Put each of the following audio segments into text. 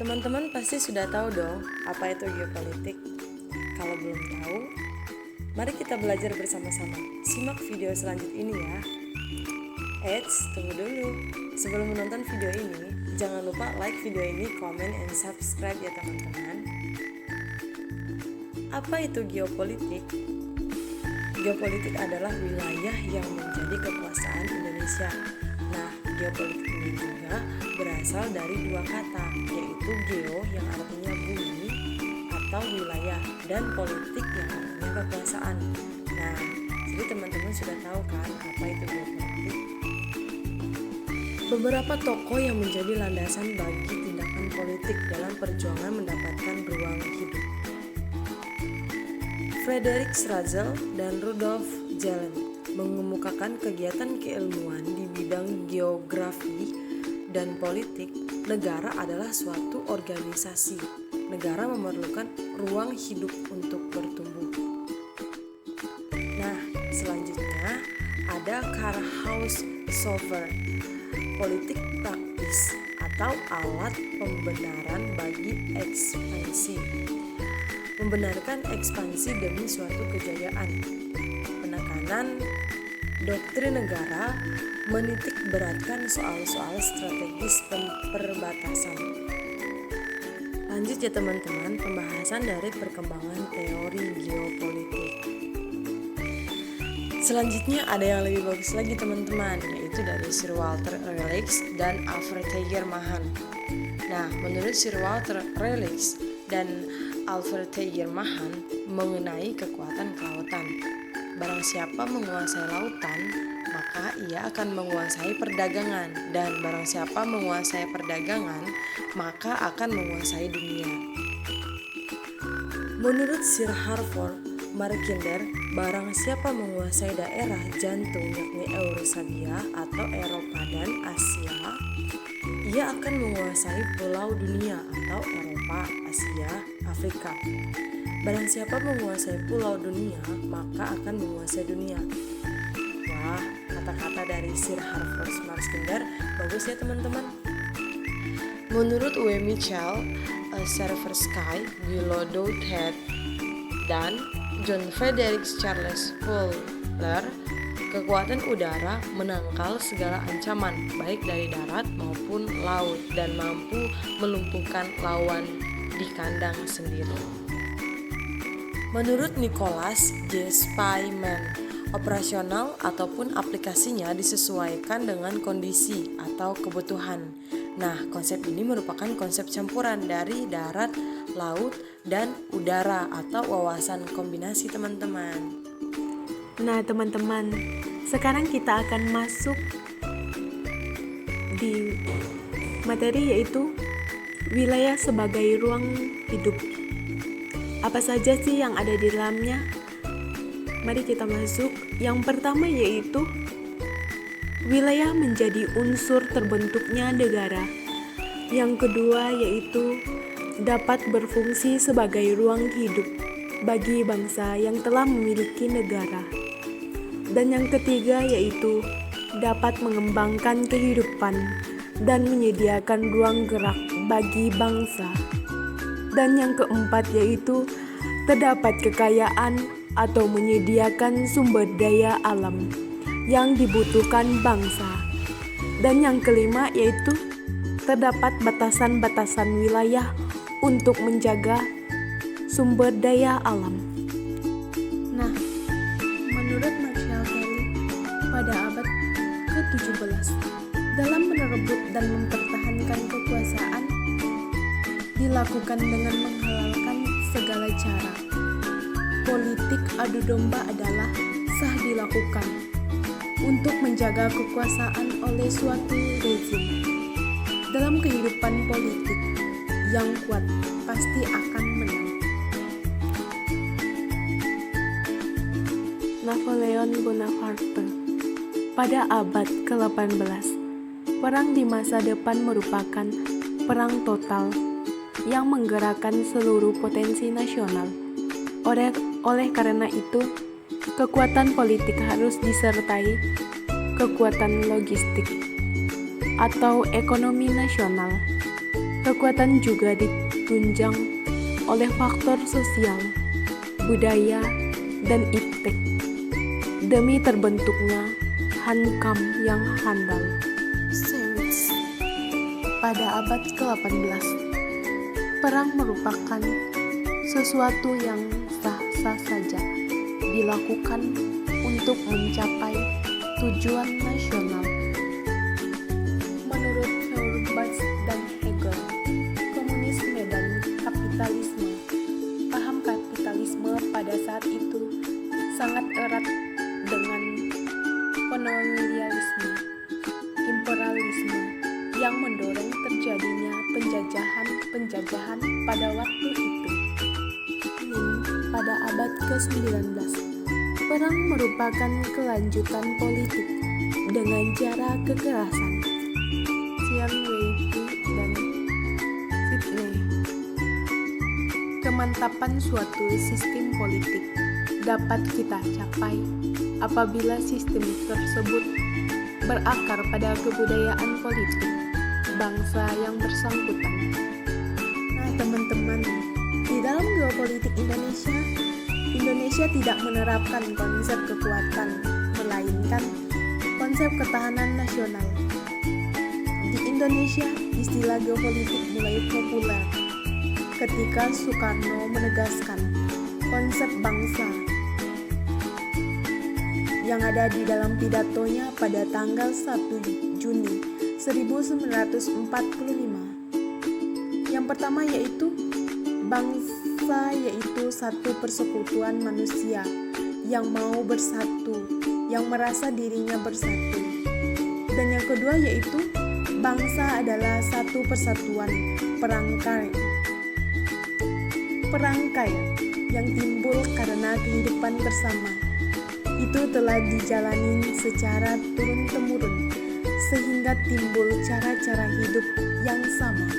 Teman-teman pasti sudah tahu dong apa itu geopolitik. Kalau belum tahu, mari kita belajar bersama-sama. Simak video selanjut ini ya. Eits, tunggu dulu. Sebelum menonton video ini, jangan lupa like video ini, komen, and subscribe ya teman-teman. Apa itu geopolitik? Geopolitik adalah wilayah yang menjadi kekuasaan Indonesia. Nah, geopolitik ini juga berasal dari dua kata, yaitu geo yang artinya bumi atau wilayah, dan politik yang artinya kekuasaan. Nah, jadi teman-teman sudah tahu kan apa itu geopolitik? Beberapa tokoh yang menjadi landasan bagi tindakan politik dalam perjuangan mendapatkan ruang hidup. Frederick Russell dan Rudolf Jelen mengemukakan kegiatan keilmuan di bidang geografi dan politik. Negara adalah suatu organisasi. Negara memerlukan ruang hidup untuk bertumbuh. Nah, selanjutnya ada Karl Sauer, politik praktis atau alat pembenaran bagi ekspansi. Membenarkan ekspansi demi suatu kejayaan. Penekanan doktrin negara menitik beratkan soal-soal strategis perbatasan. Lanjut ya teman-teman, pembahasan dari perkembangan teori geopolitik. Selanjutnya ada yang lebih bagus lagi teman-teman, yaitu dari Sir Walter Raleigh dan Alfred Mahan. Nah, menurut Sir Walter Raleigh dan Alfred Mahan mengenai kekuatan kelautan. Barang siapa menguasai lautan, maka ia akan menguasai perdagangan, dan barang siapa menguasai perdagangan, maka akan menguasai dunia. Menurut Sir Harford Markinder, barang siapa menguasai daerah jantung yakni Eurasia atau Eropa dan Asia, ia akan menguasai pulau dunia atau Eropa, Asia, Afrika. Barang siapa menguasai pulau dunia, maka akan menguasai dunia. Wah, kata-kata dari Sir Harford Markinder bagus ya teman-teman. Menurut W. Mitchell, Seversky, Guillaume Douhet, dan John Frederick Charles Fuller, kekuatan udara menangkal segala ancaman baik dari darat maupun laut dan mampu melumpuhkan lawan di kandang sendiri. Menurut Nicholas J. Spyman, operasional ataupun aplikasinya disesuaikan dengan kondisi atau kebutuhan. Nah, konsep ini merupakan konsep campuran dari darat, laut, dan udara atau wawasan kombinasi teman-teman. Nah teman-teman, sekarang kita akan masuk di materi yaitu wilayah sebagai ruang hidup. Apa saja sih yang ada di dalamnya? Mari kita masuk. Yang pertama yaitu wilayah menjadi unsur terbentuknya negara. Yang kedua yaitu dapat berfungsi sebagai ruang hidup bagi bangsa yang telah memiliki negara. Dan yang ketiga yaitu dapat mengembangkan kehidupan dan menyediakan ruang gerak bagi bangsa. Dan yang keempat yaitu terdapat kekayaan atau menyediakan sumber daya alam yang dibutuhkan bangsa. Dan yang kelima yaitu terdapat batasan-batasan wilayah untuk menjaga sumber daya alam. Nah, menurut Marshall Kelly pada abad ke-17, dalam merebut dan mempertahankan kekuasaan dilakukan dengan menghalalkan segala cara. Politik adu domba adalah sah dilakukan untuk menjaga kekuasaan oleh suatu rezim. Dalam kehidupan politik, yang kuat pasti akan menang. Napoleon Bonaparte. Pada abad ke-18, perang di masa depan merupakan perang total yang menggerakkan seluruh potensi nasional. Oleh karena itu, kekuatan politik harus disertai kekuatan logistik atau ekonomi nasional. Kekuatan juga ditunjang oleh faktor sosial, budaya, dan iptek demi terbentuknya hankam yang handal. Sewits. Pada abad ke-18, perang merupakan sesuatu yang sah-sah saja dilakukan untuk mencapai tujuan nasional. Menurut Feuerbach dan Hegel, komunisme dan kapitalisme, paham kapitalisme pada saat itu sangat erat dengan kolonialisme, imperialisme yang mendorong terjadinya penjajahan pada waktu itu. Pada abad ke-19, perang merupakan kelanjutan politik dengan cara kekerasan. Xian Weili dan Sidney. Kemantapan suatu sistem politik dapat kita capai apabila sistem tersebut berakar pada kebudayaan politik bangsa yang bersangkutan. Nah, teman-teman, di dalam geopolitik Indonesia tidak menerapkan konsep kekuatan, melainkan konsep ketahanan nasional. Di Indonesia, istilah geopolitik mulai populer ketika Soekarno menegaskan konsep bangsa yang ada di dalam pidatonya pada tanggal 1 Juni 1945. Yang pertama yaitu bangsa yaitu satu persekutuan manusia yang mau bersatu, yang merasa dirinya bersatu. Dan yang kedua yaitu bangsa adalah satu persatuan perangkai yang timbul karena kehidupan bersama. Itu telah dijalani secara turun-temurun sehingga timbul cara-cara hidup yang sama.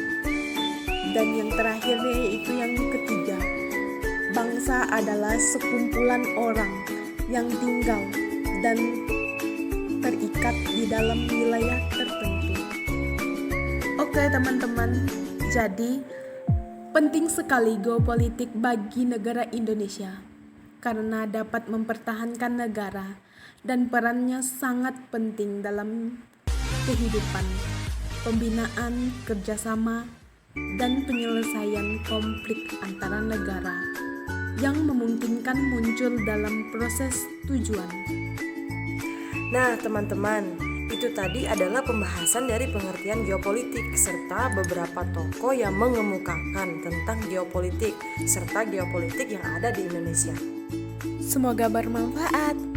Dan yang terakhir yaitu yang ketiga, bangsa adalah sekumpulan orang yang tinggal dan terikat di dalam wilayah tertentu. Oke teman-teman, jadi penting sekali geopolitik bagi negara Indonesia karena dapat mempertahankan negara dan perannya sangat penting dalam kehidupan, pembinaan, kerjasama, dan penyelesaian konflik antara negara yang memungkinkan muncul dalam proses tujuan. Nah, teman-teman, itu tadi adalah pembahasan dari pengertian geopolitik serta beberapa tokoh yang mengemukakan tentang geopolitik serta geopolitik yang ada di Indonesia. Semoga bermanfaat.